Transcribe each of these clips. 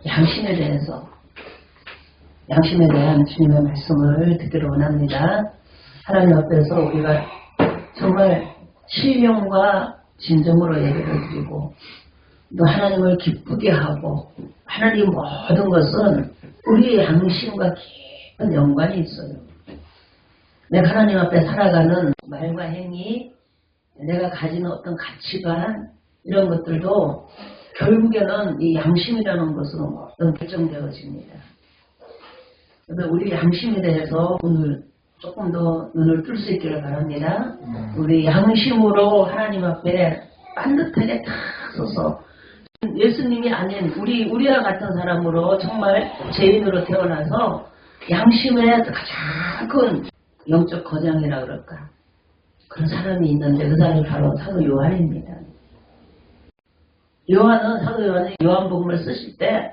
양심에 대한 주님의 말씀을 듣기를 원합니다. 하나님 앞에서 우리가 정말 신령과 진정으로 예배를 드리고 또 하나님을 기쁘게 하고 하나님 모든 것은 우리의 양심과 깊은 연관이 있어요. 내가 하나님 앞에 살아가는 말과 행위, 내가 가지는 어떤 가치관 이런 것들도 결국에는 이 양심이라는 것은 어떤 결정되어집니다. 그래서 우리 양심에 대해서 오늘 조금 더 눈을 뜰 수 있기를 바랍니다. 우리 양심으로 하나님 앞에 반듯하게 탁 서서 예수님이 아닌 우리와 같은 사람으로 정말 죄인으로 태어나서 양심의 가장 큰 영적 거장이라 그럴까 그런 사람이 있는데 그 사람이 바로 사도 요한입니다. 사도 요한이 요한복음을 쓰실 때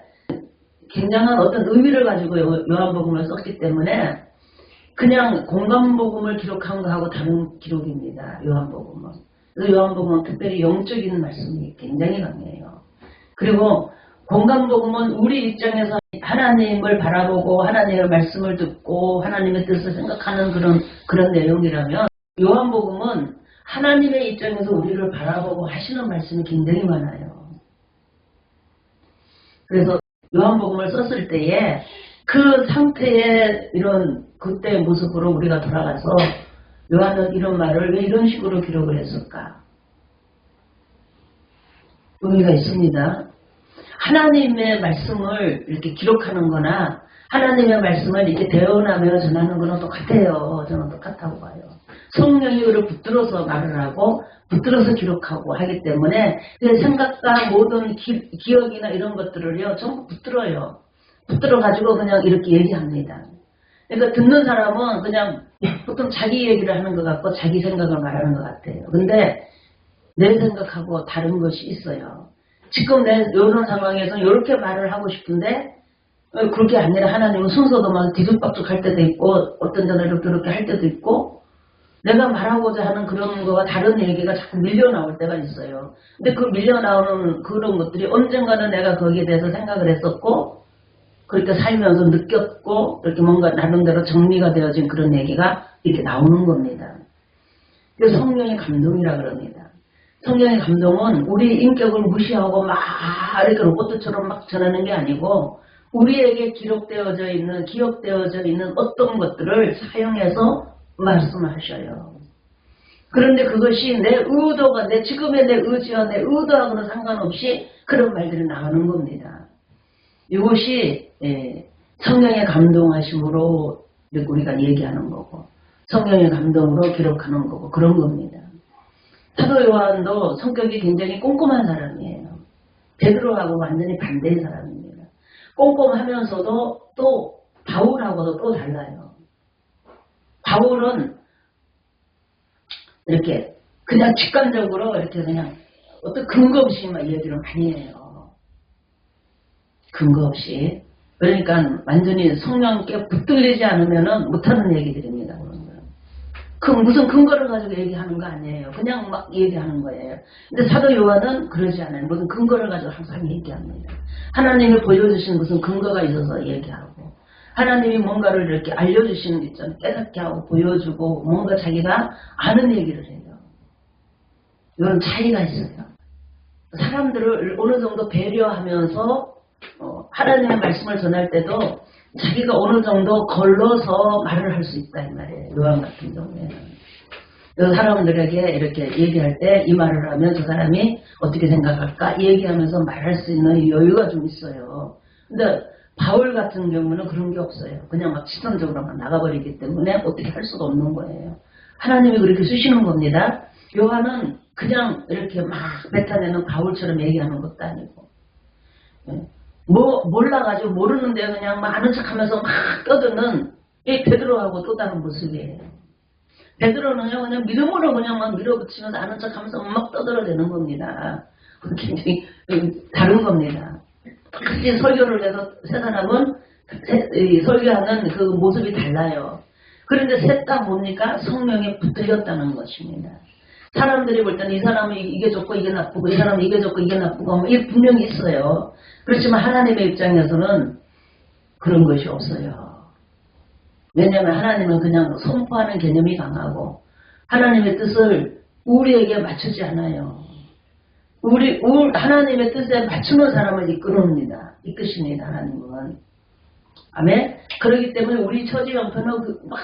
굉장한 어떤 의미를 가지고 요한복음을 썼기 때문에 그냥 공간복음을 기록한 거하고 다른 기록입니다. 요한복음은. 그래서 요한복음은 특별히 영적인 말씀이 굉장히 강해요. 그리고 공간복음은 우리 입장에서 하나님을 바라보고 하나님의 말씀을 듣고 하나님의 뜻을 생각하는 그런 내용이라면 요한복음은 하나님의 입장에서 우리를 바라보고 하시는 말씀이 굉장히 많아요. 그래서 요한복음을 썼을 때에 그 상태의 이런 그때의 모습으로 우리가 돌아가서 요한은 이런 말을 왜 이런 식으로 기록을 했을까? 의미가 있습니다. 하나님의 말씀을 이렇게 기록하는 거나 하나님의 말씀을 이렇게 대언하며 전하는 거는 똑같아요. 저는 똑같다고 봐요. 성령이 그를 붙들어서 말을 하고 붙들어서 기록하고 하기 때문에 그 생각과 모든 기억이나 이런 것들을요 전부 붙들어요. 붙들어가지고 그냥 이렇게 얘기합니다. 그러니까 듣는 사람은 그냥 보통 자기 얘기를 하는 것 같고 자기 생각을 말하는 것 같아요. 근데 내 생각하고 다른 것이 있어요. 지금 내 이런 상황에서 이렇게 말을 하고 싶은데 그렇게 아니라 하나님은 순서도 막 뒤죽박죽 할 때도 있고 어떤 데는 이렇게 할 때도 있고 내가 말하고자 하는 그런 거와 다른 얘기가 자꾸 밀려 나올 때가 있어요. 근데 그 밀려 나오는 그런 것들이 언젠가는 내가 거기에 대해서 생각을 했었고 그렇게 살면서 느꼈고 이렇게 뭔가 나름대로 정리가 되어진 그런 얘기가 이렇게 나오는 겁니다. 그래서 성령의 감동이라 그럽니다. 성령의 감동은 우리 인격을 무시하고 막 이렇게 로봇처럼 막 전하는 게 아니고 우리에게 기록되어져 있는 기억되어져 있는 어떤 것들을 사용해서 말씀하셔요. 그런데 그것이 내 의도가 내 지금의 내 의지와 내 의도하고는 상관없이 그런 말들이 나오는 겁니다. 이것이 성령의 감동하심으로 우리가 얘기하는 거고 성령의 감동으로 기록하는 거고 그런 겁니다. 사도 요한도 성격이 굉장히 꼼꼼한 사람이에요. 베드로하고 완전히 반대의 사람입니다. 꼼꼼하면서도 또 바울하고도 또 달라요. 바울은 이렇게 그냥 직관적으로 이렇게 그냥 어떤 근거 없이 막 얘기를 많이 해요. 근거 없이. 그러니까 완전히 성령께 붙들리지 않으면 못하는 얘기들입니다. 무슨 근거를 가지고 얘기하는 거 아니에요. 그냥 막 얘기하는 거예요. 근데 사도 요한은 그러지 않아요. 무슨 근거를 가지고 항상 얘기합니다. 하나님이 보여주신 무슨 근거가 있어서 얘기하고 하나님이 뭔가를 이렇게 알려주시는 게 있잖아요. 깨닫게 하고 보여주고 뭔가 자기가 아는 얘기를 해요. 이런 차이가 있어요. 사람들을 어느 정도 배려하면서 하나님의 말씀을 전할 때도 자기가 어느 정도 걸러서 말을 할 수 있다 이 말이에요. 요한 같은 경우에는. 그래서 사람들에게 이렇게 얘기할 때 이 말을 하면 저 사람이 어떻게 생각할까 얘기하면서 말할 수 있는 여유가 좀 있어요. 근데 바울 같은 경우는 그런 게 없어요. 그냥 막 치선적으로만 나가버리기 때문에 어떻게 할 수가 없는 거예요. 하나님이 그렇게 쓰시는 겁니다. 요한은 그냥 이렇게 막 뱉어내는 바울처럼 얘기하는 것도 아니고 몰라가지고 모르는데 그냥 막 아는 척하면서 막 떠드는 이 베드로하고 또 다른 모습이에요. 베드로는요 그냥 믿음으로 그냥 막 밀어붙이면서 아는 척하면서 막 떠들어대는 겁니다. 굉장히 다른 겁니다. 특히 설교를 해서 세 사람은 설교하는 그 모습이 달라요. 그런데 셋 다 뭡니까? 성령에 붙들렸다는 것입니다. 사람들이 볼 때는 이 사람은 이게 좋고 이게 나쁘고 이 사람은 이게 좋고 이게 나쁘고 뭐 이게 분명히 있어요. 그렇지만 하나님의 입장에서는 그런 것이 없어요. 왜냐하면 하나님은 그냥 선포하는 개념이 강하고 하나님의 뜻을 우리에게 맞추지 않아요. 하나님의 뜻에 맞추는 사람을 이끄십니다. 하나님은. 아멘? 그렇기 때문에 우리 처지 형편은 막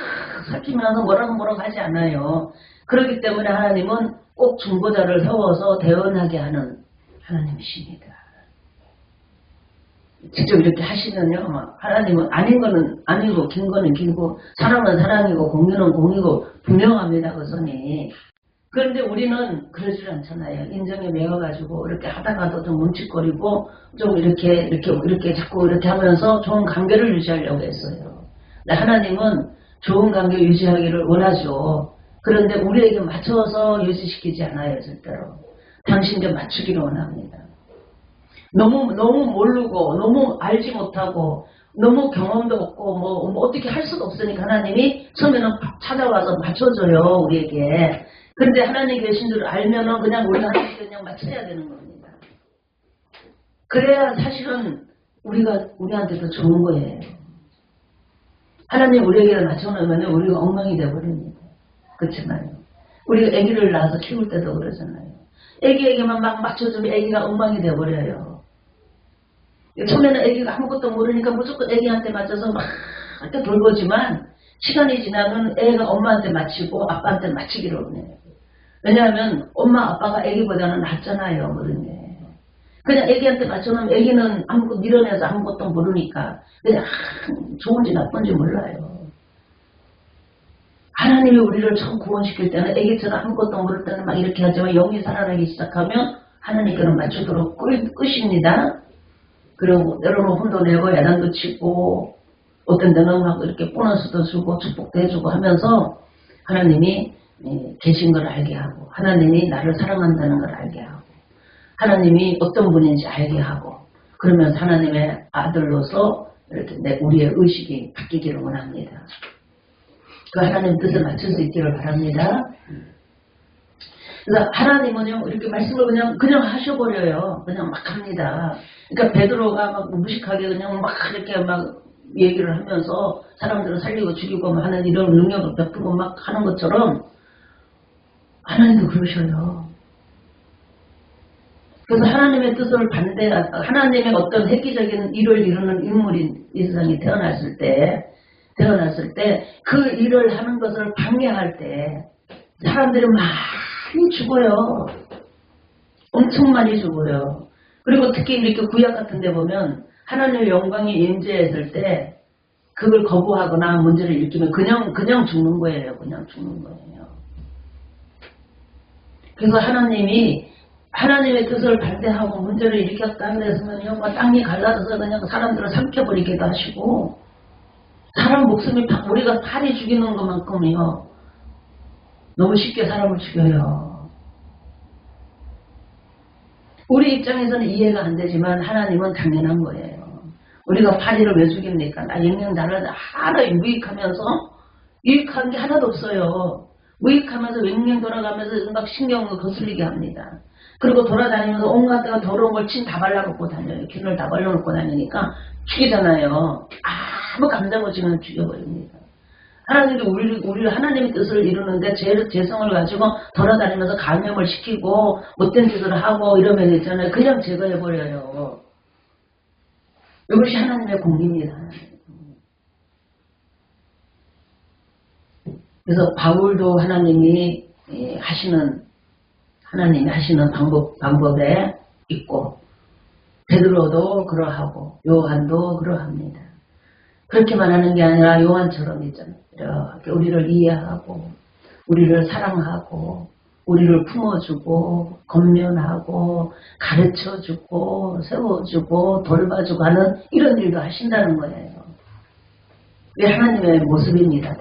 살피면서 뭐라고 하지 않아요. 그렇기 때문에 하나님은 꼭 중보자를 세워서 대언하게 하는 하나님이십니다. 직접 이렇게 하시면요, 하나님은 아닌 거는 아니고, 긴 거는 길고, 사랑은 사랑이고, 공유는 공이고, 분명합니다, 그 선이. 그런데 우리는 그러질 않잖아요. 인정에 매여가지고, 이렇게 하다가도 좀 뭉칫거리고, 좀 이렇게 자꾸 이렇게 하면서 좋은 관계를 유지하려고 했어요. 근데 하나님은 좋은 관계 유지하기를 원하죠. 그런데 우리에게 맞춰서 유지시키지 않아요, 절대로. 당신께 맞추기를 원합니다. 너무 모르고 너무 알지 못하고 너무 경험도 없고 뭐 어떻게 할 수도 없으니까 하나님이 처음에는 찾아와서 맞춰줘요, 우리에게. 근데 하나님 계신 줄 알면은 그냥 우리가 하나님께 그냥 맞춰야 되는 겁니다. 그래야 사실은 우리한테도 좋은 거예요. 하나님 우리에게 맞춰놓으면 우리가 엉망이 되어버립니다. 그렇지만요, 우리가 아기를 낳아서 키울 때도 그러잖아요. 아기에게만 막 맞춰주면 아기가 엉망이 되어버려요. 처음에는 아기가 아무것도 모르니까 무조건 아기한테 맞춰서 막 이렇게 돌보지만 시간이 지나면 애가 엄마한테 맞추고 아빠한테 맞추기로 해요. 왜냐하면 엄마 아빠가 아기보다는 낫잖아요, 모든 게. 그냥 아기한테 맞춰놓으면 아기는 밀어내서 아무것도 모르니까 그냥 좋은지 나쁜지 몰라요. 하나님이 우리를 처음 구원시킬 때는 아기처럼 아무것도 모를 때는 막 이렇게 하지만 영이 살아나기 시작하면 하나님께는 맞추도록 끄십니다. 그리고 때로는 혼도 내고 야단도 치고 어떤 데는 막 이렇게 보너스도 주고 축복도 해주고 하면서 하나님이 계신 걸 알게 하고 하나님이 나를 사랑한다는 걸 알게 하고 하나님이 어떤 분인지 알게 하고 그러면서 하나님의 아들로서 이렇게 우리의 의식이 바뀌기를 원합니다. 그 하나님 뜻에 맞출 수 있기를 바랍니다. 그래서 하나님은요, 이렇게 말씀을 그냥 하셔버려요. 그냥 막 합니다. 그러니까 베드로가 막 무식하게 그냥 막 이렇게 막 얘기를 하면서 사람들을 살리고 죽이고 막 하는 이런 능력을 베푸고 막 하는 것처럼 하나님도 그러셔요. 그래서 하나님의 뜻을 하나님의 어떤 획기적인 일을 이루는 인물이 이 세상에 태어났을 때 그 일을 하는 것을 방해할 때 사람들이 많이 죽어요. 엄청 많이 죽어요. 그리고 특히 이렇게 구약 같은 데 보면 하나님의 영광이 임재했을 때 그걸 거부하거나 문제를 일으키면 그냥 죽는 거예요. 그냥 죽는 거예요. 그래서 하나님의 뜻을 반대하고 문제를 일으켰다 그랬으면요, 땅이 갈라져서 그냥 사람들을 삼켜버리기도 하시고, 사람 목숨이 우리가 팔이 죽이는 것만큼이요, 너무 쉽게 사람을 죽여요. 우리 입장에서는 이해가 안 되지만 하나님은 당연한 거예요. 우리가 파리를 왜 죽입니까? 영영 나를 하나 유익하면서 유익한 게 하나도 없어요. 무익하면서 웽웽 돌아가면서 막 신경을 거슬리게 합니다. 그리고 돌아다니면서 온갖 데가 더러운 걸 침 다 발라놓고 다녀요. 균을 다 발라놓고 다니니까 죽이잖아요. 아무 감정 없이 그냥 죽여버립니다. 하나님도 우리를 하나님의 뜻을 이루는데 재성을 가지고 돌아다니면서 감염을 시키고 못된 짓을 하고 이러면 있잖아요. 그냥 제거해버려요. 이것이 하나님의 공기입니다. 그래서 바울도 하나님이 하시는 방법에 있고 베드로도 그러하고 요한도 그러합니다. 그렇게만 하는 게 아니라 요한처럼 있잖아요. 이렇게 우리를 이해하고 우리를 사랑하고 우리를 품어주고 권면하고 가르쳐주고 세워주고 돌봐주고 하는 이런 일도 하신다는 거예요. 이게 하나님의 모습입니다.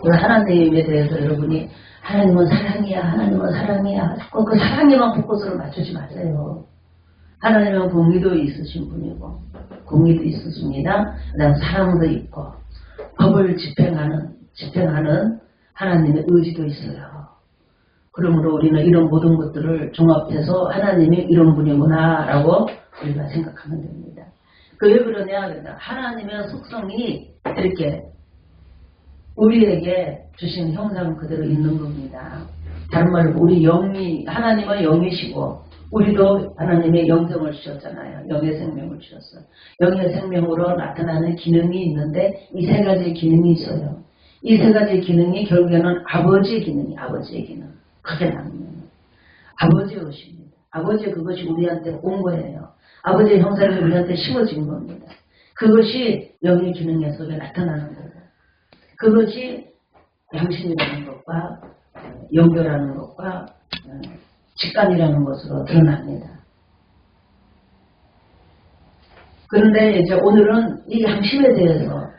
하나님에 대해서 여러분이 하나님은 사랑이야 자꾸 그 사랑에만 포커스를 맞추지 마세요. 하나님은 공의도 있으신 분이고 공의도 있으십니다. 그다음 사랑도 있고 법을 집행하는 하나님의 의지도 있어요. 그러므로 우리는 이런 모든 것들을 종합해서 하나님이 이런 분이구나 라고 우리가 생각하면 됩니다. 왜 그러냐? 하나님의 속성이 이렇게 우리에게 주신 형상 그대로 있는 겁니다. 다른 말로 우리 영이, 하나님은 영이시고 우리도 하나님의 영성을 주셨잖아요. 영의 생명을 주셨어요. 영의 생명으로 나타나는 기능이 있는데 이 세 가지의 기능이 있어요. 이 세 가지의 기능이 결국에는 아버지의 기능이 아버지의 기능. 크게 나누면 아버지의 것입니다. 아버지의 그것이 우리한테 온 거예요. 아버지의 형상이 우리한테 심어진 겁니다. 그것이 영의 기능의 속에 나타나는 거고 그것이 양심이라는 것과 연결하는 것과 직관이라는 것으로 드러납니다. 그런데 이제 오늘은 이 양심에 대해서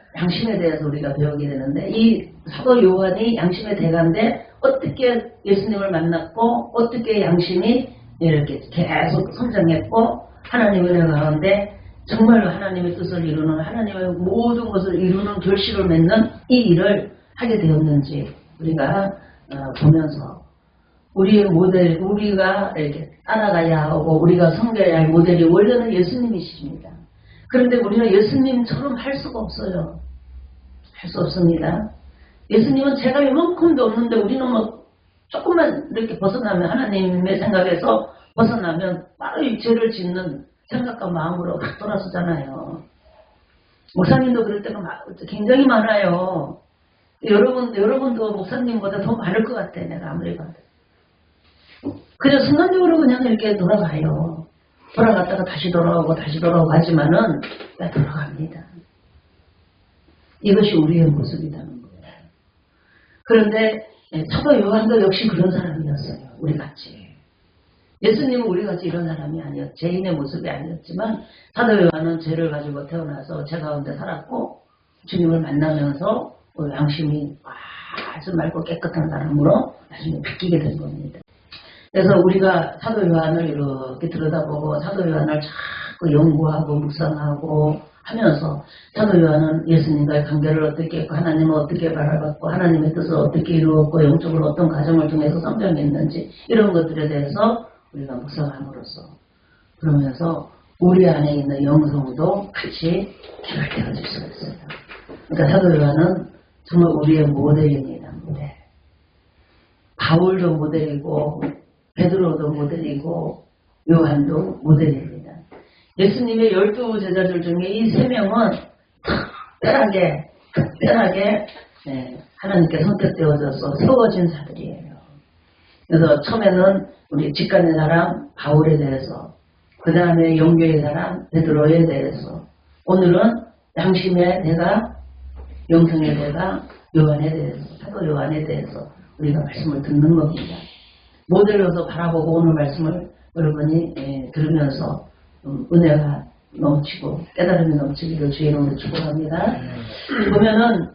우리가 배우게 되는데 이 사도 요한이 양심의 대가인데 어떻게 예수님을 만났고 어떻게 양심이 이렇게 계속 성장했고 하나님의 은혜 가운데 정말로 하나님의 뜻을 이루는 하나님의 모든 것을 이루는 결실을 맺는 이 일을 하게 되었는지 우리가 보면서 우리의 모델, 우리가 이렇게 따라가야 하고 우리가 섬겨야 할 모델이 원래는 예수님이십니다. 그런데 우리는 예수님처럼 할 수가 없어요. 할 수 없습니다. 예수님은 제가 이만큼도 없는데 우리는 뭐 조금만 이렇게 벗어나면 하나님의 생각에서 벗어나면 바로 이 죄를 짓는 생각과 마음으로 막 돌아서잖아요. 목사님도 그럴 때가 굉장히 많아요. 여러분도 목사님보다 더 많을 것 같아. 내가 아무리 봐도. 그냥 순간적으로 그냥 이렇게 돌아가요. 돌아갔다가 다시 돌아오고 하지만은 돌아갑니다. 이것이 우리의 모습이라는 거예요. 그런데 사도 요한도 역시 그런 사람이었어요. 우리같이. 예수님은 우리같이 이런 사람이 아니었죠. 죄인의 모습이 아니었지만 사도 요한은 죄를 가지고 태어나서 죄 가운데 살았고 주님을 만나면서 양심이 아주 맑고 깨끗한 사람으로 나중에 바뀌게 된 겁니다. 그래서 우리가 사도 요한을 이렇게 들여다보고 사도 요한을 자꾸 연구하고 묵상하고 하면서 사도 요한은 예수님과의 관계를 어떻게 했고 하나님을 어떻게 바라봤고 하나님의 뜻을 어떻게 이루었고 영적으로 어떤 과정을 통해서 성장했는지 이런 것들에 대해서 우리가 묵상함으로써 그러면서 우리 안에 있는 영성도 같이 개발되어질 수가 있어요. 그러니까 사도 요한은 정말 우리의 모델입니다. 모델. 바울도 모델이고 베드로도 모델이고 요한도 모델입니다. 예수님의 12 제자들 중에 이 3명은 특별하게 하나님께 선택되어져서 세워진 자들이에요. 그래서 처음에는 우리 직관의 사람 바울에 대해서 그 다음에 영교의 사람 베드로에 대해서 오늘은 양심의 대가 영성의 대가 요한에 대해서 사도 요한에 대해서 우리가 말씀을 듣는 겁니다. 모델로서 바라보고 오늘 말씀을 여러분이 들으면서 은혜가 넘치고 깨달음이 넘치기를 주의 이름으로 축복합니다. 보면은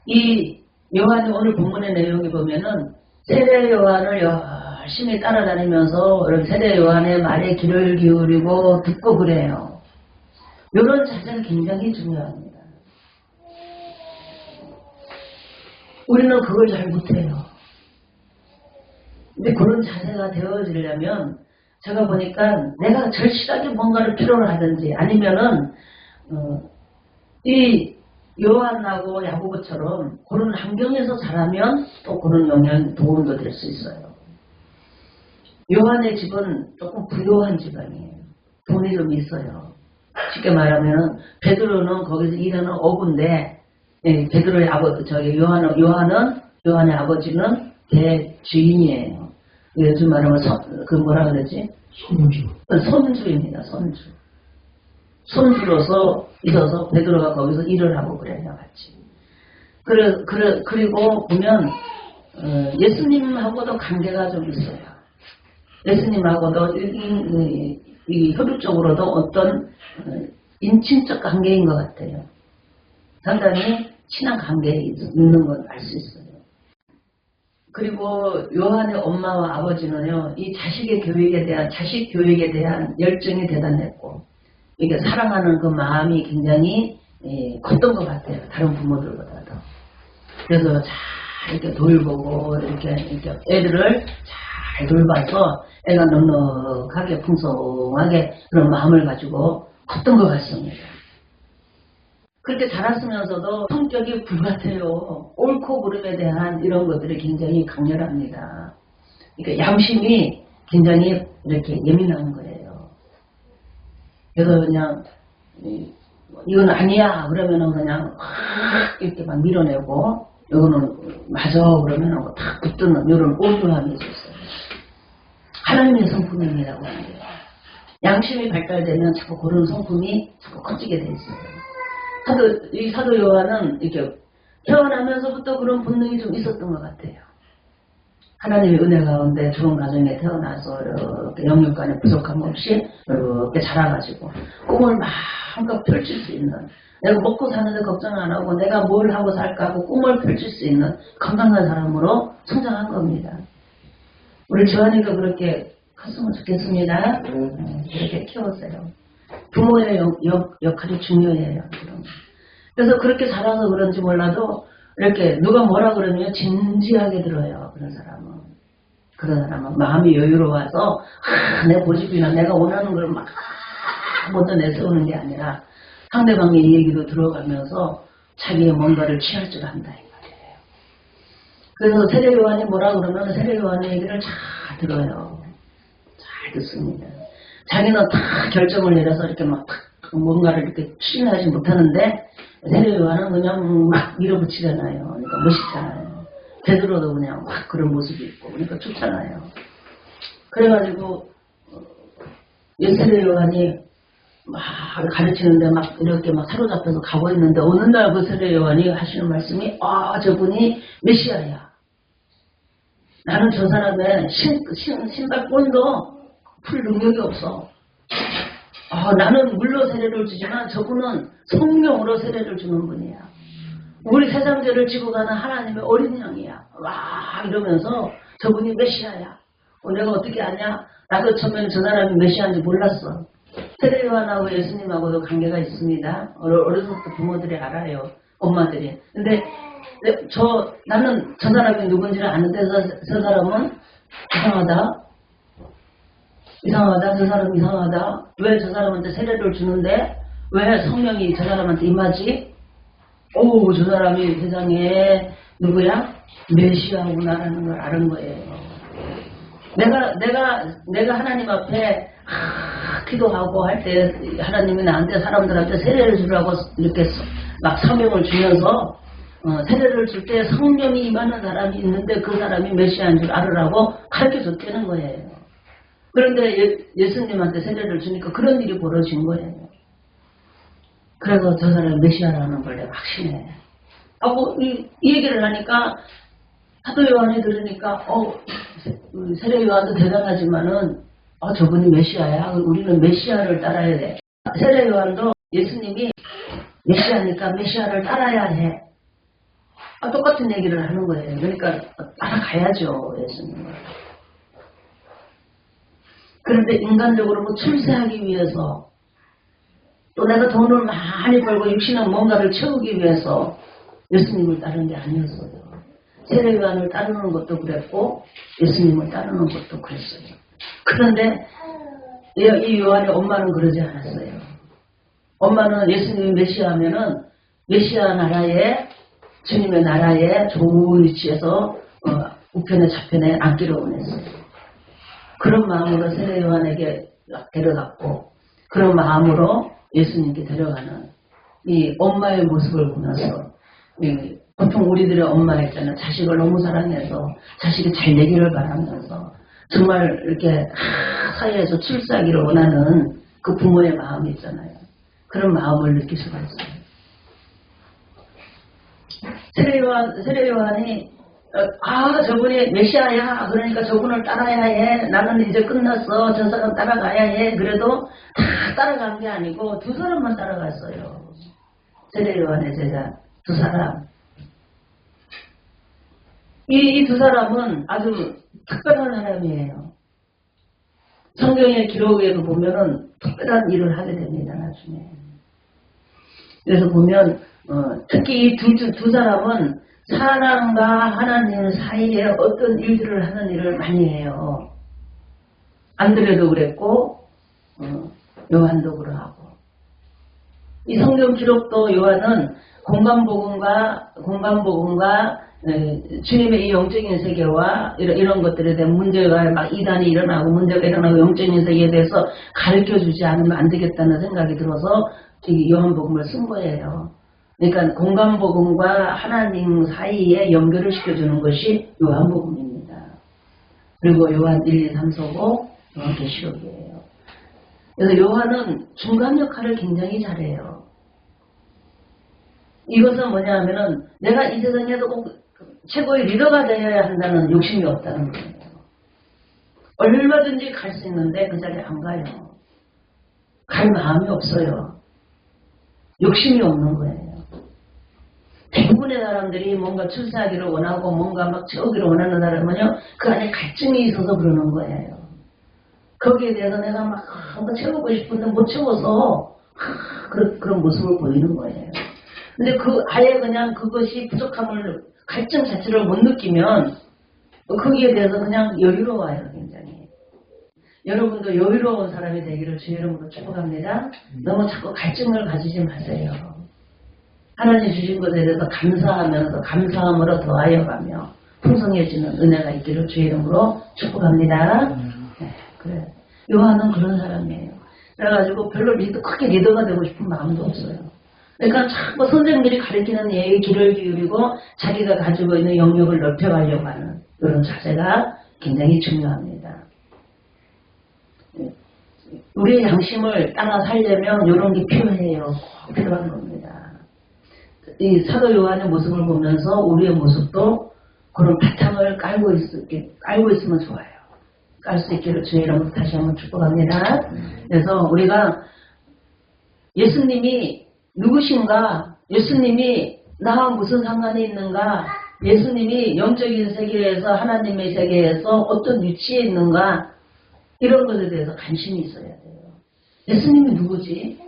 이 요한이 오늘 본문의 내용이 보면은 세례 요한을 열심히 따라다니면서 세례 요한의 말에 귀를 기울이고 듣고 그래요. 이런 자세는 굉장히 중요합니다. 우리는 그걸 잘 못해요. 근데 그런 자세가 되어지려면 제가 보니까 내가 절실하게 뭔가를 필요로 하든지 아니면은 이 요한하고 야고보처럼 그런 환경에서 자라면 또 그런 영향 도움도 될 수 있어요. 요한의 집은 조금 부유한 집안이에요. 돈이 좀 있어요. 쉽게 말하면 베드로는 거기서 일하는 어부인데 베드로의 요한의 아버지는 대주인이에요. 요즘 말하면 그 뭐라 그러지? 손주입니다. 손주로서 있어서 베드로가 거기서 일을 하고 그래요. 같이. 그리고 보면 예수님하고도 관계가 좀 있어요. 예수님하고도 이 혈육적으로도 어떤 인친적 관계인 것 같아요. 상당히 친한 관계에 있는 걸 알 수 있어요. 그리고 요한의 엄마와 아버지는요, 이 자식 교육에 대한 열정이 대단했고, 이게 사랑하는 그 마음이 굉장히 컸던 것 같아요. 다른 부모들보다도. 그래서 이렇게 돌보고 이렇게 애들을 잘 돌봐서 애가 넉넉하게 풍성하게 그런 마음을 가지고 컸던 것 같습니다. 그렇게 자랐으면서도 성격이 불같아요. 옳고 그름에 대한 이런 것들이 굉장히 강렬합니다. 그러니까 양심이 굉장히 이렇게 예민한 거예요. 그래서 그냥 이건 아니야 그러면은 그냥 확 이렇게 막 밀어내고 이거는 맞아 그러면은 탁 붙드는 이런 온유함이 있었어요. 하나님의 성품이라고 합니다. 양심이 발달되면 자꾸 그런 성품이 자꾸 커지게 돼 있어요. 이 사도 요한은 이렇게 태어나면서부터 그런 본능이 좀 있었던 것 같아요. 하나님의 은혜 가운데 좋은 가정에 태어나서 이렇게 영육간에 부족함 없이 이렇게 자라가지고 꿈을 마음껏 펼칠 수 있는, 내가 먹고 사는데 걱정 안 하고 내가 뭘 하고 살까 하고 꿈을 펼칠 수 있는 건강한 사람으로 성장한 겁니다. 우리 주한이가 그렇게 컸으면 좋겠습니다. 그렇게 키웠어요. 부모의 역할이 중요해요. 그래서 그렇게 자라서 그런지 몰라도 이렇게 누가 뭐라 그러면 진지하게 들어요. 그런 사람은 마음이 여유로워서 내 고집이나 내가 원하는 걸 막 먼저 내세우는 게 아니라 상대방의 얘기도 들어가면서 자기의 뭔가를 취할 줄 안다 이 말이에요. 그래서 세례요한이 뭐라 그러면 세례요한의 얘기를 잘 들어요. 잘 듣습니다. 자기는 다 결정을 내려서 이렇게 막 뭔가를 이렇게 추진하지 못하는데 세례요한은 그냥 막 밀어붙이잖아요. 그러니까 멋있잖아요. 베드로도 그냥 막 그런 모습이 있고 그러니까 좋잖아요. 그래가지고 세례요한이 막 가르치는데 막 이렇게 막 사로잡혀서 가고 있는데 어느 날 그 세례요한이 하시는 말씀이 저분이 메시아야. 나는 저 사람의 신발 꼴도 풀 능력이 없어. 나는 물로 세례를 주지만 저분은 성령으로 세례를 주는 분이야. 우리 세상죄를 지고 가는 하나님의 어린 양이야. 와 이러면서 저분이 메시아야. 내가 어떻게 아냐? 나도 처음에는 저 사람이 메시아인지 몰랐어. 세례요한하고 예수님하고도 관계가 있습니다. 어려서부터 부모들이 알아요. 엄마들이. 근데 나는 저 사람이 누군지를 아는데 저 사람은 이상하다. 저 사람 이상하다. 왜 저 사람한테 세례를 주는데 왜 성령이 저 사람한테 임하지? 저 사람이 세상에 누구야? 메시아구나라는 걸 아는 거예요. 내가 하나님 앞에 기도하고 할 때 하나님이 나한테 사람들한테 세례를 주라고 이렇게 막 사명을 주면서 세례를 줄 때 성령이 임하는 사람이 있는데 그 사람이 메시아인 줄 알으라고 가르쳐줬다는 거예요. 그런데 예수님한테 세례를 주니까 그런 일이 벌어진 거예요. 그래서 저 사람이 메시아라는 걸 내가 확신해. 하고 이 얘기를 하니까 사도 요한이 들으니까 세례 요한도 대단하지만은 저분이 메시아야. 우리는 메시아를 따라야 돼. 세례 요한도 예수님이 메시아니까 메시아를 따라야 해. 똑같은 얘기를 하는 거예요. 그러니까 따라가야죠 예수님을. 그런데 인간적으로 뭐 출세하기 위해서 또 내가 돈을 많이 벌고 육신은 뭔가를 채우기 위해서 예수님을 따르는 게 아니었어요. 세례요한을 따르는 것도 그랬고 예수님을 따르는 것도 그랬어요. 그런데 이 요한의 엄마는 그러지 않았어요. 엄마는 예수님이 메시아하면은 메시아 나라에 주님의 나라에 좋은 위치에서 우편에 좌편에 앉기를 원했어요. 그런 마음으로 세례요한에게 데려갔고 그런 마음으로 예수님께 데려가는 이 엄마의 모습을 보면서 보통 우리들의 엄마 있잖아요. 자식을 너무 사랑해서 자식이 잘 되기를 바라면서 정말 이렇게 사회에서 출세하기를 원하는 그 부모의 마음이 있잖아요. 그런 마음을 느낄 수가 있어요. 세례요한이 저분이 메시아야. 그러니까 저분을 따라야 해. 나는 이제 끝났어. 저 사람 따라가야 해. 그래도 다 따라간 게 아니고 두 사람만 따라갔어요. 세례요한의 제자 두 사람. 이 두 사람은 아주 특별한 사람이에요. 성경의 기록에도 보면은 특별한 일을 하게 됩니다. 나중에. 그래서 보면 특히 이 두 사람은 사람과 하나님 사이에 어떤 일들을 하는 일을 많이 해요. 안드레도 그랬고 요한도 그러하고. 이 성경 기록도 요한은 공간복음과 주님의 이 영적인 세계와 이런 것들에 대한 문제가 막 이단이 일어나고 문제가 일어나고 영적인 세계에 대해서 가르쳐주지 않으면 안 되겠다는 생각이 들어서 요한복음을 쓴 거예요. 그러니까 공간복음과 하나님 사이에 연결을 시켜주는 것이 요한복음입니다. 그리고 요한 1, 2, 3, 4, 5 요한계시록이에요. 그래서 요한은 중간 역할을 굉장히 잘해요. 이것은 뭐냐 하면은 내가 이 세상에서 꼭 최고의 리더가 되어야 한다는 욕심이 없다는 거예요. 얼마든지 갈 수 있는데 그 자리에 안 가요. 갈 마음이 없어요. 욕심이 없는 거예요. 대부분의 사람들이 뭔가 출세하기를 원하고 뭔가 막 채우기를 원하는 사람은요, 그 안에 갈증이 있어서 그러는 거예요. 거기에 대해서 내가 막 뭔가 채우고 싶은데 못 채워서 그런 모습을 보이는 거예요. 근데 아예 그냥 그것이 부족함을, 갈증 자체를 못 느끼면 거기에 대해서 그냥 여유로워요, 굉장히. 여러분도 여유로운 사람이 되기를 주의 이름으로 축복합니다. 너무 자꾸 갈증을 가지지 마세요. 하나님 주신 것에 대해서 감사하면서 감사함으로 더하여가며 풍성해지는 은혜가 있기를 주의 이름으로 축복합니다. 네, 그래. 요한은 그런 사람이에요. 그래가지고 별로 크게 리더가 되고 싶은 마음도 없어요. 그러니까 자꾸 선생님들이 가르치는 예의 길을 기울이고 자기가 가지고 있는 영역을 넓혀가려고 하는 이런 자세가 굉장히 중요합니다. 우리의 양심을 따라 살려면 이런 게 필요해요. 꼭 필요한 겁니다. 이 사도 요한의 모습을 보면서 우리의 모습도 그런 바탕을 깔고 있으면 좋아요. 깔 수 있기를 주의 이름으로 다시 한번 축복합니다. 그래서 우리가 예수님이 누구신가? 예수님이 나와 무슨 상관이 있는가? 예수님이 영적인 세계에서 하나님의 세계에서 어떤 위치에 있는가? 이런 것에 대해서 관심이 있어야 돼요. 예수님이 누구지?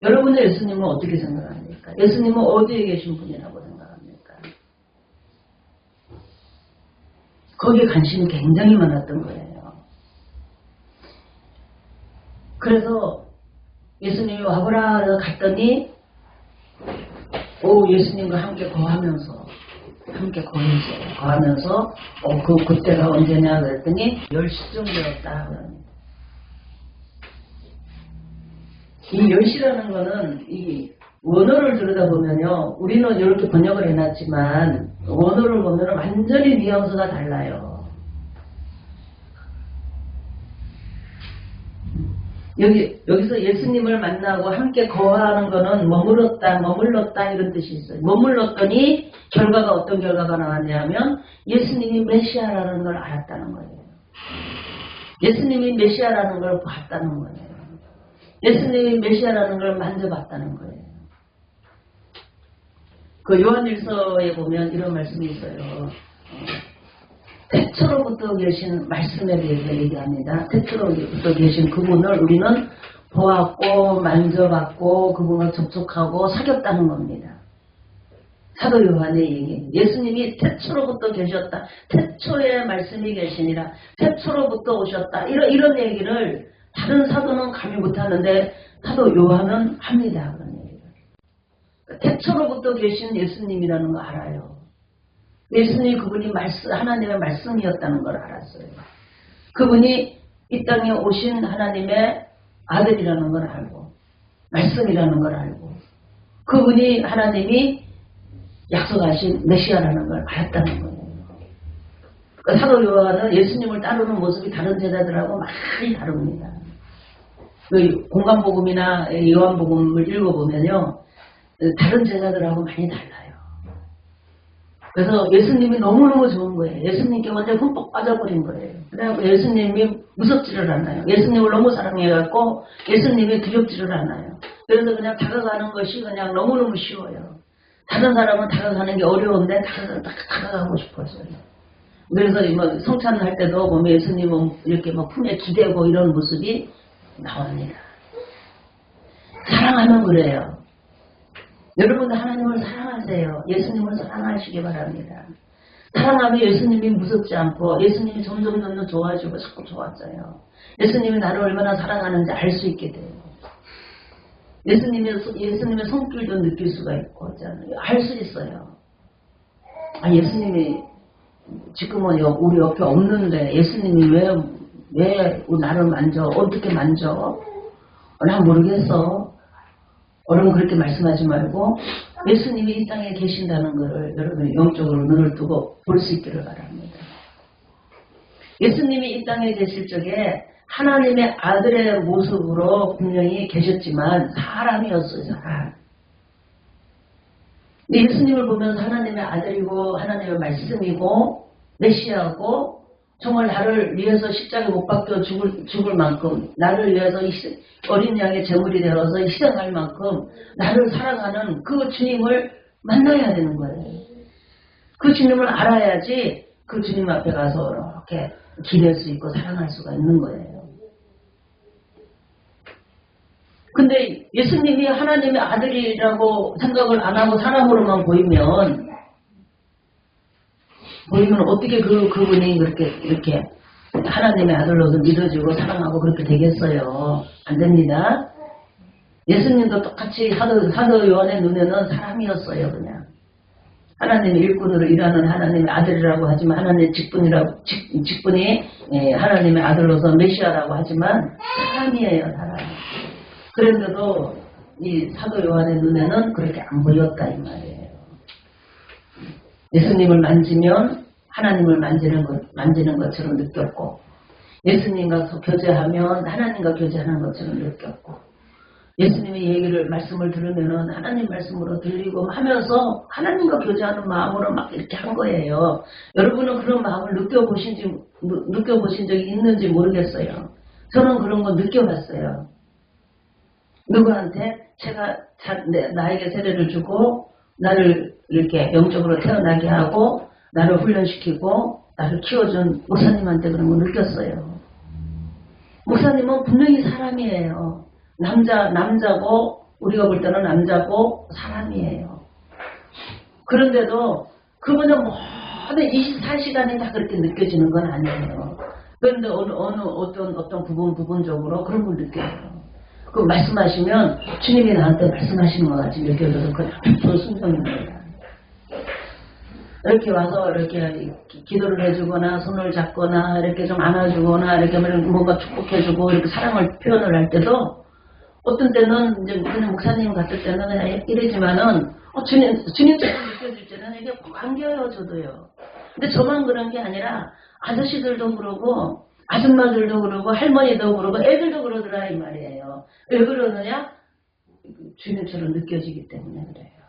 여러분의 예수님은 어떻게 생각합니까? 예수님은 어디에 계신 분이라고 생각합니까? 거기에 관심이 굉장히 많았던 거예요. 그래서 예수님이 와보라 갔더니 예수님과 함께 거하면서 그때가 언제냐 그랬더니 10시쯤 되었다. 이 10시라는 거는 이 원어를 들여다보면요, 우리는 이렇게 번역을 해놨지만 원어를 보면 완전히 뉘앙스가 달라요. 여기서 예수님을 만나고 함께 거하는 거는 머물렀다 이런 뜻이 있어요. 머물렀더니 결과가 어떤 결과가 나왔냐면 예수님이 메시아라는 걸 알았다는 거예요. 예수님이 메시아라는 걸 봤다는 거예요. 예수님이 메시아라는 걸 만져봤다는 거예요. 그 요한일서에 보면 이런 말씀이 있어요. 태초로부터 계신 말씀에 대해서 얘기합니다. 태초로부터 계신 그분을 우리는 보았고 만져봤고 그분을 접촉하고 사귀었다는 겁니다. 사도 요한의 얘기. 예수님이 태초로부터 계셨다. 태초에 말씀이 계시니라. 태초로부터 오셨다. 이런 얘기를 다른 사도는 감히 못하는데 사도 요한은 합니다. 그런 얘기를. 태초로부터 계신 예수님이라는 거 알아요. 예수님이 그분이 하나님의 말씀이었다는 걸 알았어요. 그분이 이 땅에 오신 하나님의 아들이라는 걸 알고 말씀이라는 걸 알고 그분이 하나님이 약속하신 메시아라는 걸 알았다는 거예요. 그 사도 요한은 예수님을 따르는 모습이 다른 제자들하고 많이 다릅니다. 그 공간복음이나 요한복음을 읽어보면요, 다른 제자들하고 많이 달라요. 그래서 예수님이 너무너무 좋은 거예요. 예수님께 완전 흠뻑 빠져버린 거예요. 그래서 예수님이 무섭지를 않아요. 예수님을 너무 사랑해갖고 예수님이 두렵지를 않아요. 그래서 그냥 다가가는 것이 그냥 너무너무 쉬워요. 다른 사람은 다가가는 게 어려운데 다가가고 싶어져요. 그래서 뭐 성찬할 때도 보면 예수님은 이렇게 막 품에 기대고 이런 모습이 나옵니다. 사랑하면 그래요. 여러분도 하나님을 사랑하세요. 예수님을 사랑하시기 바랍니다. 사랑하면 예수님이 무섭지 않고 예수님이 점점 좋아지고 자꾸 좋아져요. 예수님이 나를 얼마나 사랑하는지 알 수 있게 돼요. 예수님의 손길도 느낄 수가 있고 알 수 있어요. 예수님이 지금은 우리 옆에 없는데 예수님이 왜 나를 만져? 어떻게 만져? 난 모르겠어. 여러분 그렇게 말씀하지 말고 예수님이 이 땅에 계신다는 것을 여러분이 영적으로 눈을 뜨고 볼 수 있기를 바랍니다. 예수님이 이 땅에 계실 적에 하나님의 아들의 모습으로 분명히 계셨지만 사람이었어요. 사람. 예수님을 보면서 하나님의 아들이고 하나님의 말씀이고 메시아고 정말 나를 위해서 십자가에 못 박혀 죽을 만큼 나를 위해서 어린 양의 제물이 되어서 희생할 만큼 나를 사랑하는 그 주님을 만나야 되는 거예요. 그 주님을 알아야지 그 주님 앞에 가서 이렇게 기댈 수 있고 사랑할 수가 있는 거예요. 근데 예수님이 하나님의 아들이라고 생각을 안 하고 사람으로만 보이면 어떻게 그분이 이렇게 하나님의 아들로서 믿어지고 사랑하고 그렇게 되겠어요? 안 됩니다. 예수님도 똑같이 사도 요한의 눈에는 사람이었어요. 그냥 하나님의 일꾼으로 일하는 하나님의 아들이라고 하지만 하나님의 직분이 하나님의 아들로서 메시아라고 하지만 사람이에요. 사람. 그런데도 이 사도 요한의 눈에는 그렇게 안 보였다 이 말이에요. 예수님을 만지면 하나님을 만지는 것처럼 느꼈고 예수님과 교제하면 하나님과 교제하는 것처럼 느꼈고 예수님의 말씀을 들으면 하나님 말씀으로 들리고 하면서 하나님과 교제하는 마음으로 막 이렇게 한 거예요. 여러분은 그런 마음을 느껴보신 적이 있는지 모르겠어요. 저는 그런 거 느껴봤어요. 누구한테 제가 나에게 세례를 주고 나를 이렇게 영적으로 태어나게 하고 나를 훈련시키고 나를 키워준 목사님한테 그런 거 느꼈어요. 목사님은 분명히 사람이에요. 남자고 우리가 볼 때는 남자고 사람이에요. 그런데도 그분은 모든 24시간이 다 그렇게 느껴지는 건 아니에요. 그런데 어떤 부분적으로 그런 걸 느껴요. 그 말씀하시면 주님이 나한테 말씀하시는 것 같이 느껴져서 그냥 순종입니다. 이렇게 와서 이렇게 기도를 해주거나 손을 잡거나 이렇게 좀 안아주거나 이렇게 뭔가 축복해주고 이렇게 사랑을 표현을 할 때도 어떤 때는 이제 그냥 목사님 같을 때는 그냥 이러지만은 주님처럼 느껴질 때는 이게 안겨요 저도요. 근데 저만 그런 게 아니라 아저씨들도 그러고 아줌마들도 그러고 할머니도 그러고 애들도 그러더라 이 말이에요. 왜 그러느냐? 주님처럼 느껴지기 때문에 그래요.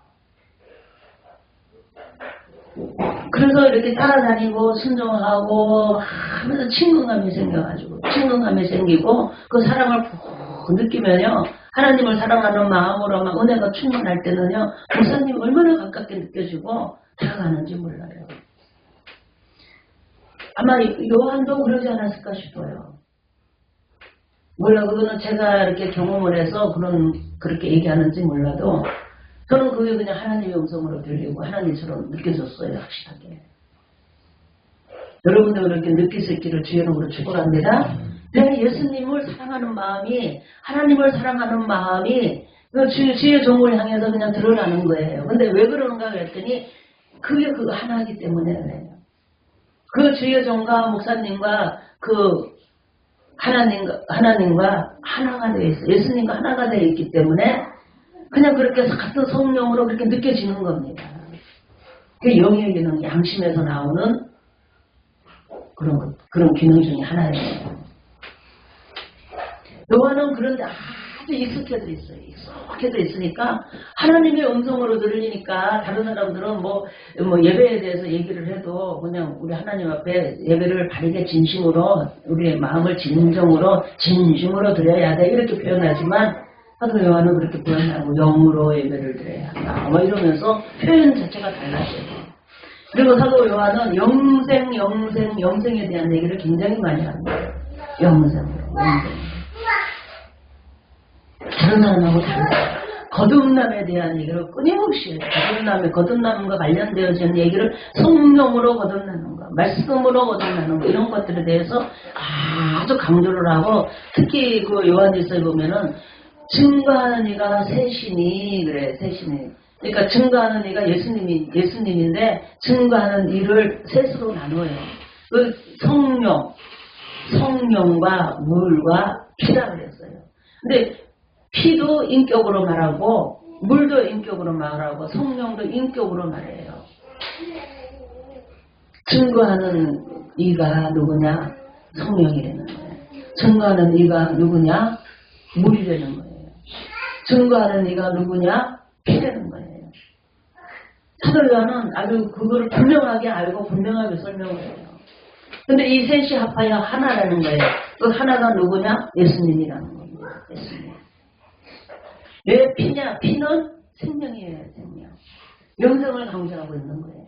그래서 이렇게 따라다니고 순종하고 하면서 친근감이 생기고 그 사랑을 푹 느끼면요. 하나님을 사랑하는 마음으로 막 은혜가 충만할 때는요. 목사님 얼마나 가깝게 느껴지고 다가가는지 몰라요. 아마 요한도 그러지 않았을까 싶어요. 몰라 그거는 제가 이렇게 경험을 해서 그렇게 얘기하는지 몰라도 저는 그게 그냥 하나님의 음성으로 들리고 하나님처럼 느껴졌어요. 확실하게. 여러분도 그렇게 느낄 수 있기를 주의 이름으로 축원합니다. 예수님을 사랑하는 마음이 하나님을 사랑하는 마음이 주의 종을 향해서 그냥 드러나는 거예요. 근데 왜 그러는가 그랬더니 그게 그거 하나이기 때문에 그래요. 그 주의 종과 목사님과 그 하나님과 하나가 되어 있어요. 예수님과 하나가 되어 있기 때문에 그냥 그렇게 같은 성령으로 그렇게 느껴지는 겁니다. 그 영의 기능, 양심에서 나오는 그런 기능 중에 하나예요. 요한은 그런데 아주 익숙해져 있어요. 익숙해져 있으니까 하나님의 음성으로 들리니까 다른 사람들은 뭐 예배에 대해서 얘기를 해도 그냥 우리 하나님 앞에 예배를 바르게 진심으로 우리의 마음을 진심으로 드려야 돼 이렇게 표현하지만 사도 요한은 그렇게 표현하고 영으로 예배를 드려야 한다. 뭐 이러면서 표현 자체가 달라져요. 그리고 사도 요한은 영생에 대한 얘기를 굉장히 많이 합니다. 영생. 다른 사람하고 다르다. 거듭남에 대한 얘기를 끊임없이 해요. 거듭남과 관련되어진 얘기를 성령으로 거듭나는 거, 말씀으로 거듭나는 거, 이런 것들에 대해서 아주 강조를 하고, 특히 그 요한일서에 보면은 증거하는 이가 셋이니 그래, 셋이니. 그러니까 증거하는 이가 예수님인데 증거하는 이를 셋으로 나누어요. 그 성령과 물과 피라 그랬어요. 근데 피도 인격으로 말하고 물도 인격으로 말하고 성령도 인격으로 말해요. 증거하는 이가 누구냐? 성령이라는 거예요. 증거하는 이가 누구냐? 물이라는 거예요. 증거하는 이가 누구냐? 피라는 거예요. 사도 요한은 아주 그거를 분명하게 알고 분명하게 설명을 해요. 근데 이 셋이 합하여 하나라는 거예요. 그 하나가 누구냐? 예수님이라는 겁니다. 예수님. 왜 피냐? 피는 생명이에요, 생명. 영생을 강조하고 있는 거예요.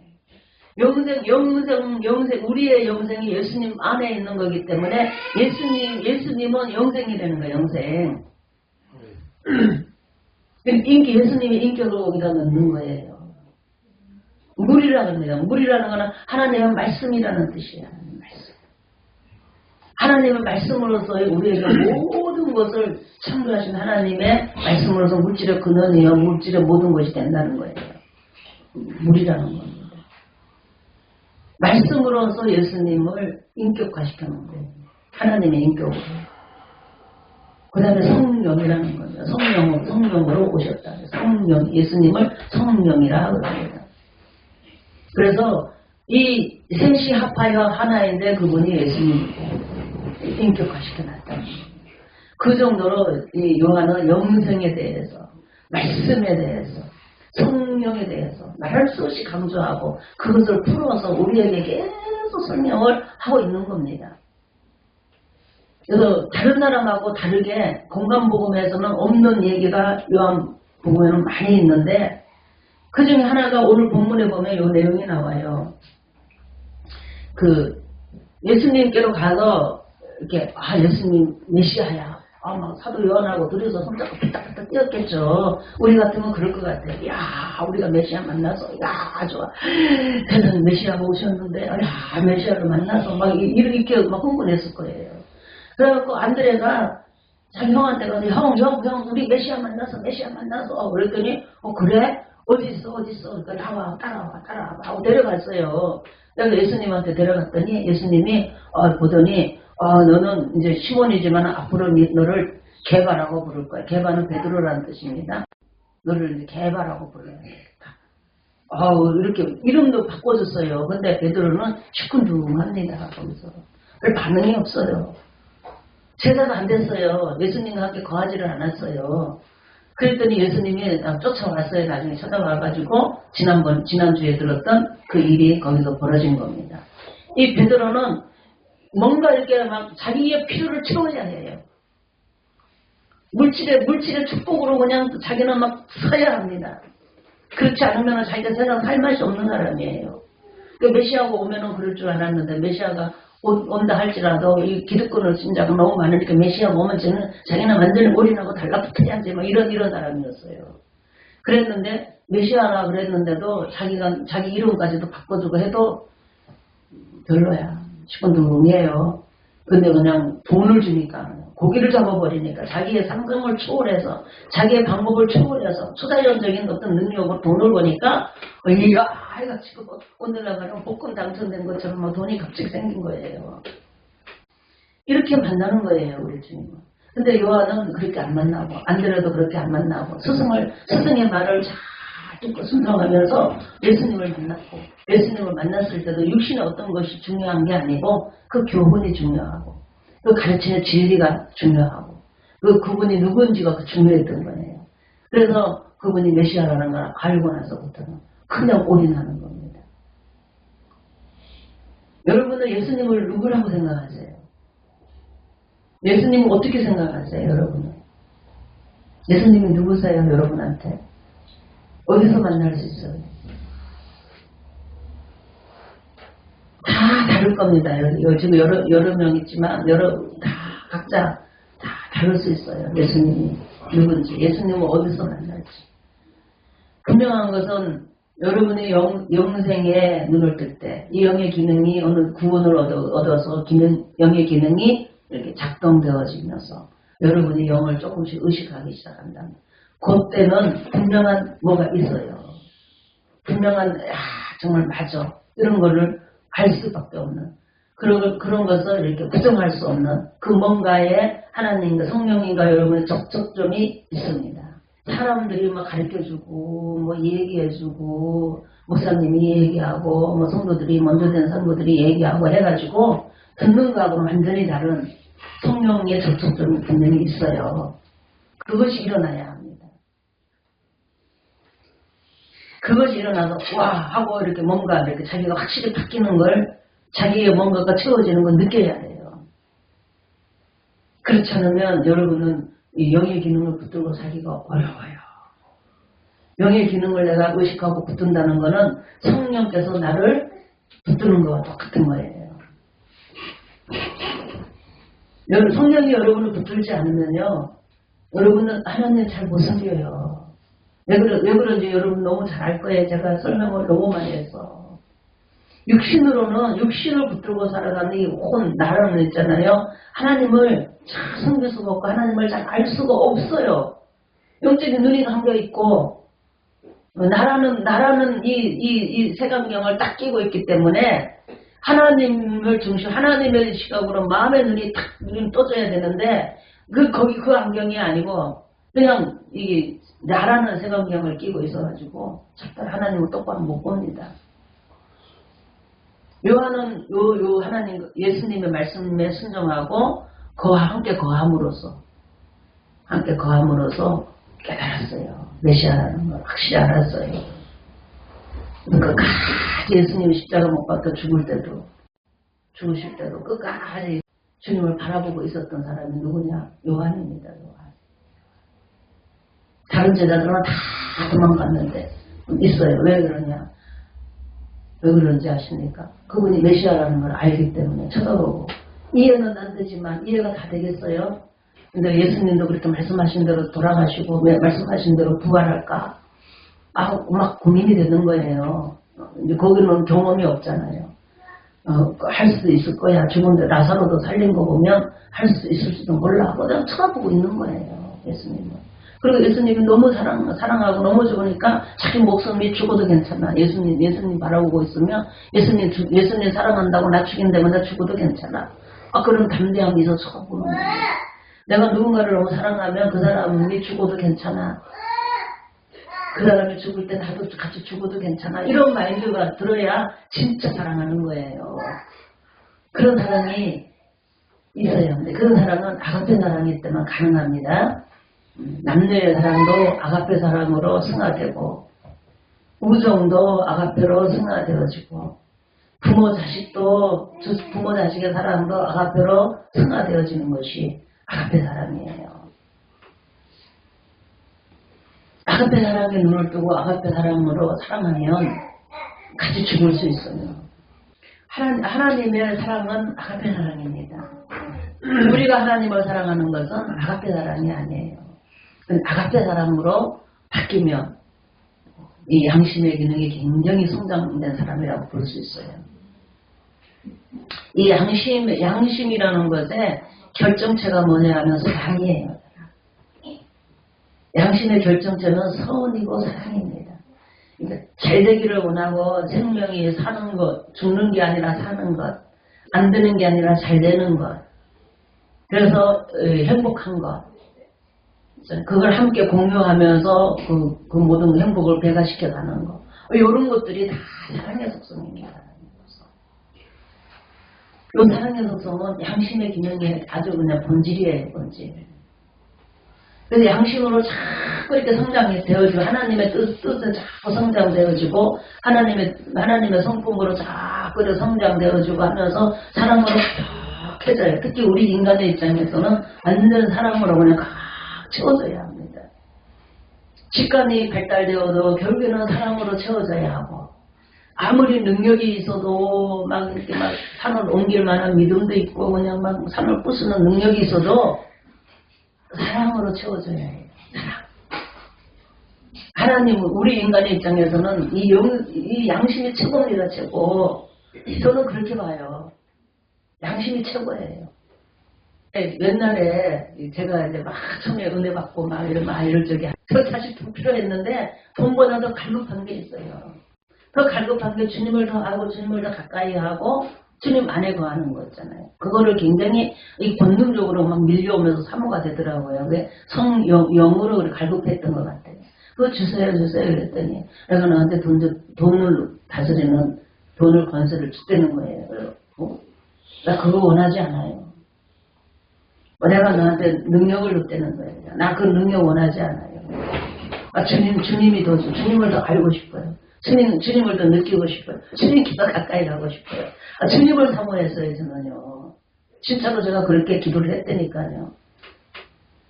영생, 우리의 영생이 예수님 안에 있는 거기 때문에 예수님은 영생이라는 거예요, 영생. 예수님이 인격으로 거기다 넣는 거예요. 물이라는 겁니다. 물이라는 거는 하나님의 말씀이라는 뜻이에요. 말씀. 하나님의 말씀으로서 우리에게 모든 것을 창조하신 하나님의 말씀으로서 물질의 근원이요, 물질의 모든 것이 된다는 거예요. 물이라는 겁니다. 말씀으로서 예수님을 인격화시켜 놓은 거예요. 하나님의 인격으로. 그 다음에 성령이라는 겁니다. 성령으로 오셨다. 예수님을 성령이라 그럽니다. 그래서 이 셋이 합하여 하나인데 그분이 예수님이고 인격화시켜놨다. 그 정도로 이 요한은 영생에 대해서, 말씀에 대해서, 성령에 대해서 말할 수 없이 강조하고 그것을 풀어서 우리에게 계속 설명을 하고 있는 겁니다. 그래서 다른 사람하고 다르게 건강복음에서는 없는 얘기가 요한복음에는 많이 있는데 그 중에 하나가 오늘 본문에 보면 이 내용이 나와요. 예수님께로 가서 이렇게 예수님 메시아야. 막 사도 요한하고 둘이서 손잡고 삐딱삐딱 뛰었겠죠. 우리 같으면 그럴 것 같아요. 야, 우리가 메시아 만나서, 야, 좋아. 대단히 메시아가 오셨는데, 야, 메시아를 만나서 막 이렇게 막 흥분했을 거예요. 그래갖고 안드레가 자기 형한테 가서 형, 우리 메시아 만나서. 그랬더니, 그래? 어디 있어? 그러니까 따라와 하고 데려갔어요. 그래서 예수님한테 데려갔더니 예수님이 보더니 너는 이제 시몬이지만 앞으로 너를 게바라고 부를 거야. 게바는 베드로라는 뜻입니다. 너를 이제 게바라고 불러야 되겠다. 이렇게 이름도 바꿔줬어요. 근데 베드로는 시큰둥합니다. 거기서 별 반응이 없어요. 제자가 안 됐어요. 예수님과 함께 거하지를 않았어요. 그랬더니 예수님이 쫓아왔어요. 나중에 찾아와가지고 지난주에 들었던 그 일이 거기서 벌어진 겁니다. 이 베드로는 뭔가 이렇게 막 자기의 필요를 채워야 해요. 물질의 축복으로 그냥 자기는 막 서야 합니다. 그렇지 않으면 자기가 세상 살 맛이 없는 사람이에요. 그 메시아가 오면은 그럴 줄 알았는데 메시아가 온다 할지라도 이 기득권을 신자가 너무 많으니까 메시아가 오면 자기는 완전히 올인하고 달라붙어야지 막 이런 사람이었어요. 그랬는데 메시아라 그랬는데도 자기 이름까지도 바꿔주고 해도 별로야. 시큰둥이에요. 근데 그냥 돈을 주니까 고기를 잡아버리니까 자기의 상상을 초월해서 자기의 방법을 초월해서 초자연적인 어떤 능력으로 돈을 버니까 이가 지금 오늘날 가면 복권 당첨된 것처럼 뭐 돈이 갑자기 생긴 거예요. 이렇게 만나는 거예요, 우리 주님은. 근데 요한은 그렇게 안 만나고 안드레도 그렇게 안 만나고 스승의 말을 잘 듣고 순종하면서 예수님을 만났고 예수님을 만났을 때도 육신의 어떤 것이 중요한 게 아니고 그 교훈이 중요하고 그 가르치는 진리가 중요하고 그분이 누군지가 중요했던 거예요. 그래서 그분이 메시아라는 걸 알고 나서부터는 그냥 올인하는 겁니다. 여러분은 예수님을 누구라고 생각하세요? 예수님은 어떻게 생각하세요, 여러분은? 예수님이 누구세요, 여러분한테? 어디서 만날 수 있어요? 다 다를 겁니다. 지금 여러 명 있지만, 각자 다 다를 수 있어요. 예수님이 누군지, 예수님은 어디서 만날지. 분명한 것은 여러분이 영생에 눈을 뜰 때 이 영의 기능이 어느 구원을 얻어서 영의 기능이 이렇게 작동되어지면서 여러분이 영을 조금씩 의식하기 시작한다면 그때는 분명한 뭐가 있어요. 분명한 정말 맞아 이런 거를 알 수밖에 없는 그런 것을 이렇게 부정할 수 없는 그 뭔가에 하나님과 성령님과 여러분의 접촉점이 있습니다. 사람들이 뭐 가르쳐주고 뭐 얘기해주고 목사님이 얘기하고 뭐 성도들이 먼저 된 성도들이 얘기하고 해가지고 듣는 거하고는 완전히 다른 성령의 접촉점이 분명히 있어요. 그것이 일어나야 합니다. 그것이 일어나서 와 하고 이렇게 뭔가 이렇게 자기가 확실히 바뀌는 걸 자기의 뭔가가 채워지는 걸 느껴야 돼요. 그렇지 않으면 여러분은 이 영의 기능을 붙들고 살기가 어려워요. 영의 기능을 내가 의식하고 붙든다는 것은 성령께서 나를 붙드는 것과 똑같은 거예요. 성령이 여러분을 붙들지 않으면요, 여러분은 하나님 잘 못 섬겨요. 왜 그런지 여러분 너무 잘 알 거예요. 제가 설명을 너무 많이 해서. 육신으로는 육신을 붙들고 살아가는 이 온 나라는 있잖아요. 하나님을 잘 섬길 수가 없고 하나님을 잘 알 수가 없어요. 영적인 눈이 감겨 있고 나라는 이 색안경을 딱 끼고 있기 때문에 하나님을 하나님의 시각으로 마음의 눈이 딱 눈이 떠져야 되는데 그 안경이 아니고 그냥 이 나라는 색안경을 끼고 있어가지고 절대 하나님을 똑바로 못 봅니다. 요한은 요 하나님 예수님의 말씀에 순종하고 그와 함께 거함으로써 깨달았어요. 메시아라는 걸 확실히 알았어요. 끝까지 예수님 십자가 못 박혀 죽으실 때도 끝까지 주님을 바라보고 있었던 사람이 누구냐? 요한입니다. 요한. 다른 제자들은 다 도망갔는데 있어요. 왜 그러냐? 왜 그런지 아십니까? 그분이 메시아라는 걸 알기 때문에 쳐다보고 이해는 안 되지만 이해가 다 되겠어요? 근데 예수님도 그렇게 말씀하신 대로 돌아가시고 왜 말씀하신 대로 부활할까? 막 고민이 되는 거예요. 이제 거기는 경험이 없잖아요. 할 수도 있을 거야. 죽은데 나사로도 살린 거 보면 할 수 있을지도 몰라 하고 그냥 쳐다보고 있는 거예요. 예수님은. 그리고 예수님이 너무 사랑하고 너무 좋으니까 자기 목숨이 죽어도 괜찮아. 예수님 바라보고 있으면 예수님 사랑한다고 나 죽인다면 나 죽어도 괜찮아. 그런 담대함이 있어서 쳐다보는 거예요. 내가 누군가를 너무 사랑하면 그 사람이 죽어도 괜찮아. 그 사람이 죽을 때 나도 같이 죽어도 괜찮아. 이런 마인드가 들어야 진짜 사랑하는 거예요. 그런 사랑이 있어요. 근데 그런 사랑은 아가페 사랑일 때만 가능합니다. 남녀의 사랑도 아가페 사랑으로 승화되고 우정도 아가페로 승화되어지고 부모 자식의 사랑도 아가페로 승화되어지는 것이 아가페 사랑이에요. 아가페 사랑에 눈을 뜨고 아가페 사랑으로 사랑하면 같이 죽을 수 있어요. 하나님의 사랑은 아가페 사랑입니다. 우리가 하나님을 사랑하는 것은 아가페 사랑이 아니에요. 아가페 사랑으로 바뀌면 이 양심의 기능이 굉장히 성장된 사람이라고 볼 수 있어요. 이 양심이라는 것의 결정체가 뭐냐 하면 사랑이에요. 양심의 결정체는 선이고 사랑입니다. 그러니까 잘 되기를 원하고 생명이 사는 것, 죽는 게 아니라 사는 것, 안 되는 게 아니라 잘 되는 것, 그래서 행복한 것, 그걸 함께 공유하면서 그 모든 행복을 배가시켜 가는 것, 이런 것들이 다 사랑의 속성입니다. 이 사랑의 속성은 양심의 기능이 아주 그냥 본질이에요, 본질. 그래서 양심으로 자꾸 이렇게 성장이 되어지고 하나님의 뜻에 자꾸 성장되어지고 하나님의 성품으로 자꾸 이렇게 성장되어지고 하면서 사랑으로 격해져요. 특히 우리 인간의 입장에서는 완전 사랑으로 그냥 꽉 채워져야 합니다. 직관이 발달되어도 결국에는 사랑으로 채워져야 하고 아무리 능력이 있어도 막 이렇게 막 산을 옮길 만한 믿음도 있고 그냥 막 산을 부수는 능력이 있어도 사랑으로 채워줘야 해요. 사랑. 하나님은 우리 인간의 입장에서는 이 양심이 최고입니다. 최고. 저는 그렇게 봐요. 양심이 최고예요. 옛날에 제가 이제 막 처음에 은혜 받고 막 이럴 적에 저 사실 좀 필요했는데 돈보다 더 갈급한 게 있어요. 더 갈급한 게 주님을 더 알고 주님을 더 가까이 하고 주님 안에 거하는 거 있잖아요. 그거를 굉장히 본능적으로 막 밀려오면서 사모가 되더라고요. 그게 영으로 갈급했던 것 같아요. 그거 주세요 그랬더니 내가 너한테 돈을 다스리는 돈을 건설을 주대는 거예요. 나 그거 원하지 않아요. 내가 너한테 능력을 줬다는 거예요. 나 그 능력 원하지 않아요. 주님이 더 주님을 더 알고 싶어요. 주님을 더 느끼고 싶어요. 주님께 더 가까이 가고 싶어요. 주님을 사모했어요, 저는요. 진짜로 제가 그렇게 기도를 했다니까요.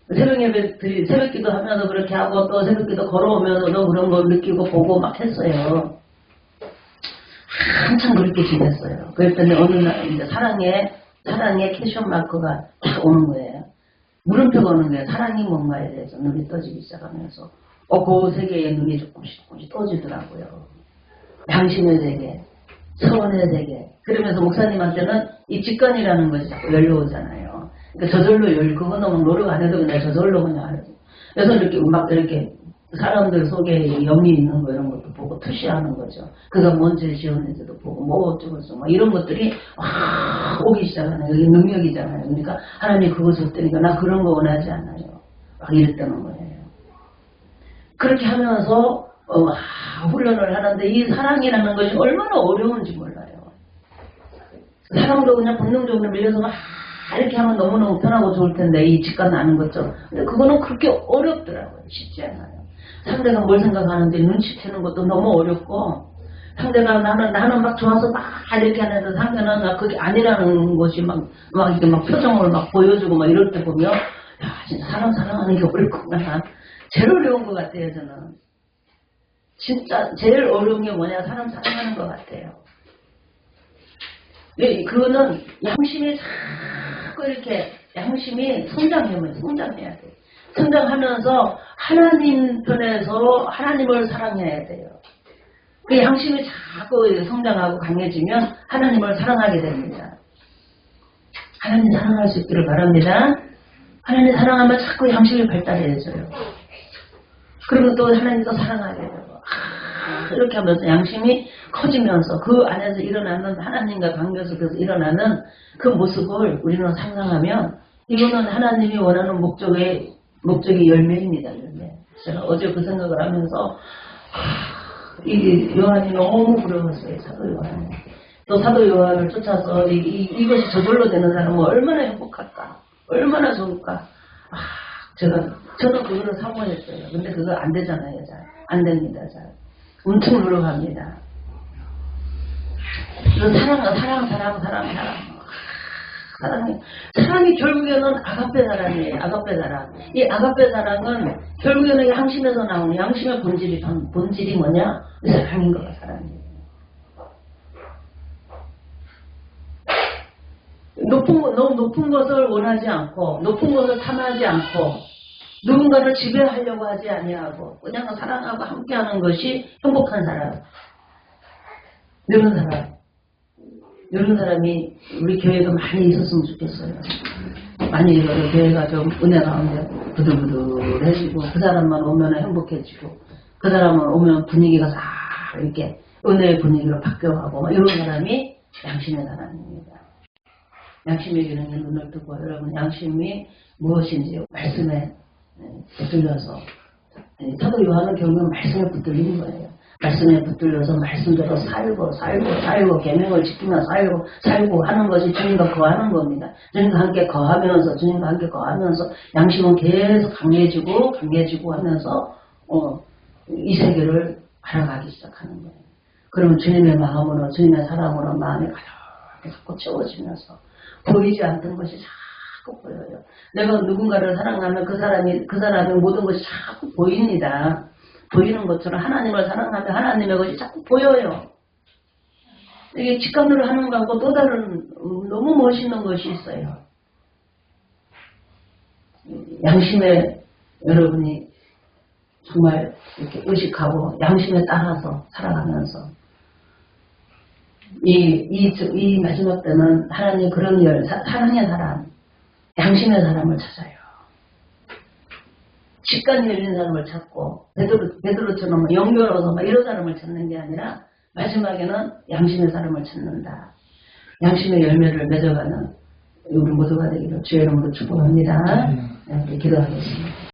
새벽 기도 하면서 그렇게 하고 또 새벽 기도 걸어오면서도 그런 걸 느끼고 보고 막 했어요. 한참 그렇게 지냈어요. 그랬더니 어느 날 이제 사랑의 캐션 마크가 딱 오는 거예요. 물음표가 오는 거예요. 사랑이 뭔가에 대해서 눈이 떠지기 시작하면서 그 세계에 눈이 조금씩 떠지더라고요. 양심의 세계, 서원의 세계. 그러면서 목사님한테는 이 직관이라는 것이 자꾸 열려오잖아요. 그러니까 저절로 그거는 막 노력 안 해도 그냥 저절로 그냥 하는. 그래서 이렇게 사람들 속에 영이 있는 거 이런 것도 보고 투시하는 거죠. 그가 뭔지 지었는지도 보고 뭐 어쩌고저쩌고 막 이런 것들이 확 오기 시작하는 여기 능력이잖아요. 그러니까 하나님 그거 줬다니까 나 그런 거 원하지 않아요. 막 이랬다는 거예요. 그렇게 하면서 훈련을 하는데 이 사랑이라는 것이 얼마나 어려운지 몰라요. 사랑도 그냥 본능적으로 밀려서 막 이렇게 하면 너무너무 편하고 좋을 텐데 이 직관 나는 것처럼. 근데 그거는 그렇게 어렵더라고요. 쉽지 않아요. 상대가 뭘 생각하는지 눈치채는 것도 너무 어렵고 상대가 나는 막 좋아서 막 이렇게 하는데 상대는 그게 아니라는 것이 막 이렇게 막 표정을 막 보여주고 막 이럴 때 보면 야 진짜 사랑하는 게 어렵구나. 제일 어려운 것 같아요. 저는 진짜 제일 어려운 게 뭐냐 사람 사랑하는 것 같아요. 그거는 양심이 자꾸 이렇게 양심이 성장해야 돼요. 성장하면서 하나님 편에서 하나님을 사랑해야 돼요. 그 양심이 자꾸 성장하고 강해지면 하나님을 사랑하게 됩니다. 하나님 사랑할 수 있기를 바랍니다. 하나님 사랑하면 자꾸 양심이 발달해져요. 그러면 또 하나님도 사랑하게 되고 이렇게 하면서 양심이 커지면서 그 안에서 일어나는 하나님과 관계 속에서 일어나는 그 모습을 우리는 상상하면 이거는 하나님이 원하는 목적의 열매입니다. 열매. 제가 어제 그 생각을 하면서 이 요한이 너무 부러웠어요. 사도 요한이. 또 사도 요한을 쫓아서 이것이 저절로 되는 사람은 얼마나 행복할까? 얼마나 좋을까? 저는 그거를 사모했어요. 근데 그거 안 되잖아요. 잘. 안 됩니다. 잘. 엄청 노력합니다. 사랑이 결국에는 아가페 사랑이에요. 아가페 사랑. 이 아가페 사랑은 결국에는 양심에서 나오는 양심의 본질이 뭐냐? 사랑인 거야, 사랑이에요. 너무 높은 것을 원하지 않고, 높은 것을 탐하지 않고, 누군가를 지배하려고 하지 아니하고, 그냥 사랑하고 함께하는 것이 행복한 사람. 이런 사람이 우리 교회도 많이 있었으면 좋겠어요. 많이 이거를 교회가 좀 은혜 가운데 부들부들해지고 그 사람만 오면 행복해지고 그 사람만 오면 분위기가 싹 이렇게 은혜의 분위기로 바뀌어가고 막 이런 사람이 양심의 사람입니다. 양심의 기능에 눈을 뜨고 여러분 양심이 무엇인지 말씀에 붙들려서 사도 요한은 결국은 말씀에 붙들리는 거예요. 말씀에 붙들려서 말씀대로 살고 계명을 지키며 살고 하는 것이 주님과 거하는 겁니다. 주님과 함께 거하면서 양심은 계속 강해지고 하면서 이 세계를 알아가기 시작하는 거예요. 그러면 주님의 마음으로 주님의 사랑으로 마음이 가득 자꾸 채워지면서 보이지 않던 것이 자꾸 보여요. 내가 누군가를 사랑하면 그 사람의 모든 것이 자꾸 보입니다. 보이는 것처럼 하나님을 사랑하면 하나님의 것이 자꾸 보여요. 이게 직관으로 하는 것하고 또 다른 너무 멋있는 것이 있어요. 양심에 여러분이 정말 이렇게 의식하고 양심에 따라서 살아가면서 이 마지막 때는 하나님 그런 사랑의 사람, 양심의 사람을 찾아요. 직관이 열린 사람을 찾고 베드로처럼 영별로서 막 이런 사람을 찾는 게 아니라 마지막에는 양심의 사람을 찾는다. 양심의 열매를 맺어가는 우리 모두가 되기를 주의 이름으로 축복합니다. 네, 기도하겠습니다.